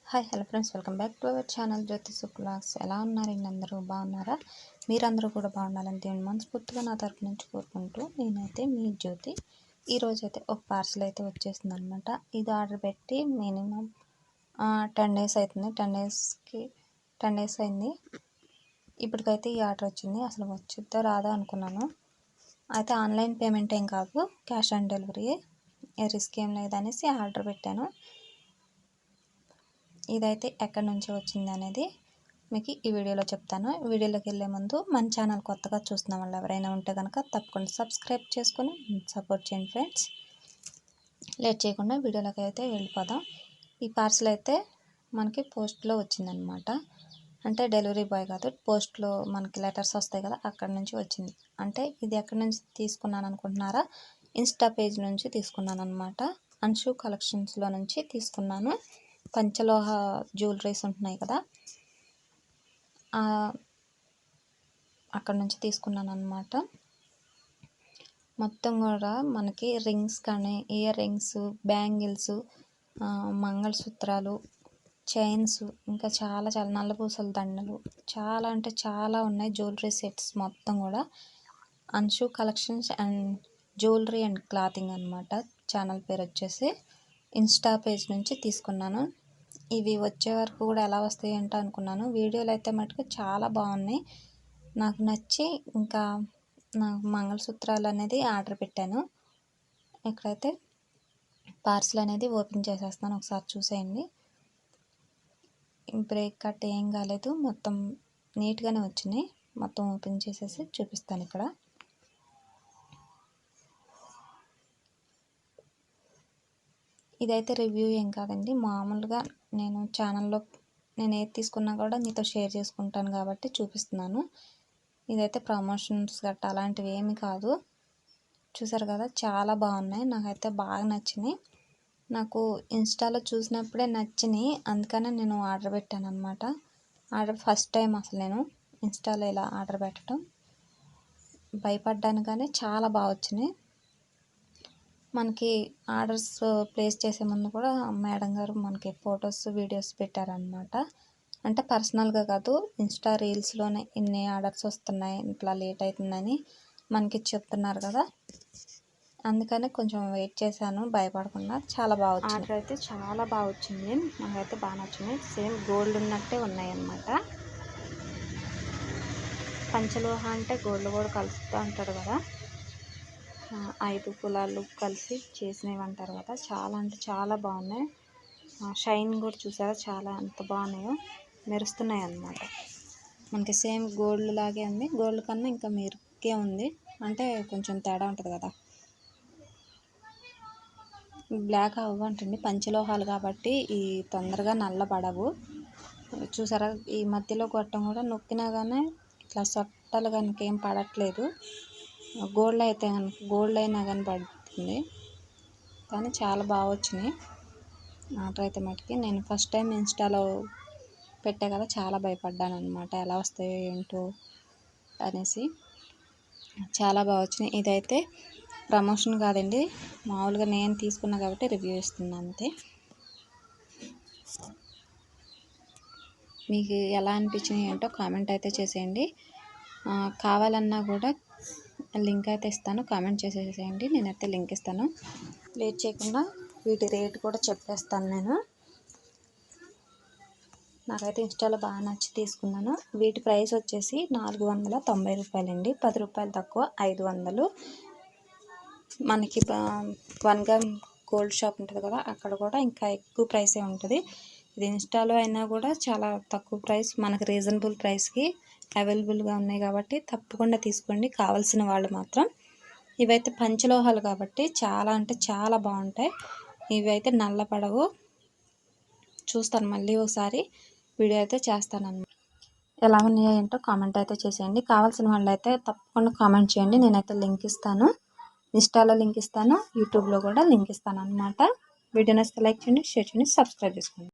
Hello friends, welcome back to our channel Jyothish blogs. ఎలా ఉన్నారండి? అందరూ బాగున్నారా? మీరందరూ కూడా బాగుండాలని దేవుని మనస్ఫూర్తిగా నా తరపు నుంచి కోరుకుంటూ, నేనైతే మీ జ్యోతి. ఈరోజైతే ఒక పార్సల్ అయితే వచ్చేసింది అనమాట. ఇది ఆర్డర్ పెట్టి మినిమం 10 డేస్ అవుతుంది. 10 డేస్ అయింది. ఇప్పటికైతే ఈ ఆర్డర్ వచ్చింది. అసలు వచ్చిద్దో రాదో అనుకున్నాను. అయితే ఆన్లైన్ పేమెంట్ ఏం కాదు, క్యాష్ ఆన్ డెలివరీ, రిస్క్ ఏం లేదనేసి ఆర్డర్ పెట్టాను. ఇదైతే ఎక్కడి నుంచి వచ్చింది అనేది మీకు ఈ వీడియోలో చెప్తాను. వీడియోలోకి వెళ్ళే ముందు మన ఛానల్ కొత్తగా చూస్తున్న వాళ్ళు ఎవరైనా ఉంటే కనుక తప్పకుండా సబ్స్క్రైబ్ చేసుకొని సపోర్ట్ చేయండి ఫ్రెండ్స్. లేట్ చేయకుండా వీడియోలోకి అయితే వెళ్ళిపోదాం. ఈ పార్సల్ అయితే మనకి పోస్ట్లో వచ్చిందనమాట. అంటే డెలివరీ బాయ్ కాదు, పోస్ట్లో మనకి లెటర్స్ వస్తాయి కదా, అక్కడ నుంచి వచ్చింది. అంటే ఇది ఎక్కడి నుంచి తీసుకున్నాను అనుకుంటున్నారా? ఇన్స్టా పేజ్ నుంచి తీసుకున్నాను అనమాట. అన్షు కలెక్షన్స్లో నుంచి తీసుకున్నాను. పంచలోహ జ్యువెలరీస్ ఉంటున్నాయి కదా, అక్కడ నుంచి తీసుకున్నాను అనమాట. మొత్తం కూడా మనకి రింగ్స్ కానీ, ఇయర్ రింగ్స్, బ్యాంగిల్స్, మంగళసూత్రాలు, చైన్స్, ఇంకా చాలా చాలా నల్లపూసల దండలు, చాలా అంటే చాలా ఉన్నాయి. జ్యువెలరీ సెట్స్ మొత్తం కూడా Anshu collections and jewellery and clothing అనమాట. ఛానల్ పేరు వచ్చేసి ఇన్స్టా పేజ్ నుంచి తీసుకున్నాను. ఇవి వచ్చే వరకు కూడా ఎలా వస్తాయి అంటే అనుకున్నాను. వీడియోలు అయితే మటుకు చాలా బాగున్నాయి, నాకు నచ్చి ఇంకా నాకు మంగళసూత్రాలు అనేది ఆర్డర్ పెట్టాను. ఇక్కడైతే పార్సిల్ అనేది ఓపెన్ చేసేస్తాను, ఒకసారి చూసేయండి. బ్రేక్ కట్ ఏం కాలేదు, మొత్తం నీట్గానే వచ్చినాయి. మొత్తం ఓపెన్ చేసేసి చూపిస్తాను. ఇక్కడ ఇదైతే రివ్యూ ఏం కాదండి, మామూలుగా నేను ఛానల్లో నేను ఏది తీసుకున్నా కూడా మీతో షేర్ చేసుకుంటాను కాబట్టి చూపిస్తున్నాను. ఇదైతే ప్రమోషన్స్ గట్రా అలాంటివి ఏమి కాదు. చూసారు కదా, చాలా బాగున్నాయి, నాకైతే బాగా నచ్చినాయి. నాకు ఇన్స్టాలో చూసినప్పుడే నచ్చినాయి, అందుకనే నేను ఆర్డర్ పెట్టాను అనమాట. ఆర్డర్ ఫస్ట్ టైం అసలు నేను ఇన్స్టాలో ఇలా ఆర్డర్ పెట్టడం. భయపడ్డాను కానీ చాలా బాగా వచ్చినాయి. మనకి ఆర్డర్స్ ప్లేస్ చేసే ముందు కూడా మేడం గారు మనకి ఫొటోస్, వీడియోస్ పెట్టారనమాట. అంటే పర్సనల్గా కాదు, ఇన్స్టా రీల్స్లోనే ఇన్ని ఆర్డర్స్ వస్తున్నాయి, ఇట్లా లేట్ అవుతుందని మనకి చెప్తున్నారు కదా, అందుకనే కొంచెం వెయిట్ చేశాను భయపడకుండా. చాలా బాగా వచ్చింది. ఆర్డర్ అయితే చాలా బాగా వచ్చింది, నాకైతే బాగా నచ్చింది. సేమ్ గోల్డ్ ఉన్నట్టే ఉన్నాయి అన్నమాట. పంచలోహ అంటే గోల్డ్ కూడా కలుస్తూ ఉంటాడు కదా, 5 కులాలు కలిసి చేసినవి అంటారు కదా. చాలా అంటే చాలా బాగున్నాయి. షైన్ కూడా చూసారా, చాలా ఎంత బాగున్నాయో, మెరుస్తున్నాయి అన్నమాట. మనకి సేమ్ గోల్డ్ లాగే ఉంది, గోల్డ్ కన్నా ఇంకా మెరుగ్గే ఉంది, అంటే కొంచెం తేడా ఉంటుంది కదా. బ్లాక్ అవ్వంటండి, పంచలోహాలు కాబట్టి ఈ తొందరగా నల్లబడవు. చూసారా, ఈ మధ్యలో గొట్టం కూడా నొక్కినా కానీ ఇట్లా సొట్టలు కనుక ఏం పడట్లేదు. గోల్డ్ అయితే కనుక గోల్డ్ అయినా కానీ పడుతుంది, కానీ చాలా బాగా వచ్చినాయి. ఆర్డర్ అయితే మటుకి నేను ఫస్ట్ టైం ఇన్స్టాలో పెట్టా కదా, చాలా భయపడ్డాను అనమాట, ఎలా వస్తాయో ఏంటో అనేసి. చాలా బాగా వచ్చినాయి. ఇదైతే ప్రమోషన్ కాదండి, మామూలుగా నేను తీసుకున్నా కాబట్టి రివ్యూ ఇస్తున్నాను అంతే. మీకు ఎలా అనిపించినాయి ఏంటో కామెంట్ అయితే చేసేయండి. కావాలన్నా కూడా లింక్ అయితే ఇస్తాను, కామెంట్ చేసేసేయండి, నేనైతే లింక్ ఇస్తాను. లేట్ చేయకుండా వీటి రేట్ కూడా చెప్పేస్తాను నేను. నాకైతే ఇన్స్టాలో బాగా నచ్చి తీసుకున్నాను. వీటి ప్రైస్ వచ్చేసి 490 రూపాయలండి, 10 రూపాయలు తక్కువ, 500. మనకి 1 గ్రామ్ గోల్డ్ షాప్ ఉంటుంది కదా, అక్కడ కూడా ఇంకా ఎక్కువ ప్రైసే ఉంటుంది. ఇది ఇన్స్టాలో అయినా కూడా చాలా తక్కువ ప్రైస్, మనకు రీజనబుల్ ప్రైస్కి అవైలబుల్గా ఉన్నాయి కాబట్టి తప్పకుండా తీసుకోండి కావాల్సిన వాళ్ళు మాత్రం. ఇవైతే పంచలోహాలు కాబట్టి చాలా అంటే చాలా బాగుంటాయి. ఇవి అయితే నల్లపడవు. చూస్తాను మళ్ళీ ఒకసారి వీడియో అయితే చేస్తాను అన్నమాట. ఎలా ఉన్నాయో ఏంటో కామెంట్ అయితే చేసేయండి. కావాల్సిన వాళ్ళు అయితే తప్పకుండా కామెంట్ చేయండి, నేనైతే లింక్ ఇస్తాను. ఇన్స్టాలో లింక్ ఇస్తాను, యూట్యూబ్లో కూడా లింక్ ఇస్తాను అనమాట. వీడియో నచ్చితే లైక్ చేయండి, షేర్ చేయండి, సబ్స్క్రైబ్ చేసుకోండి.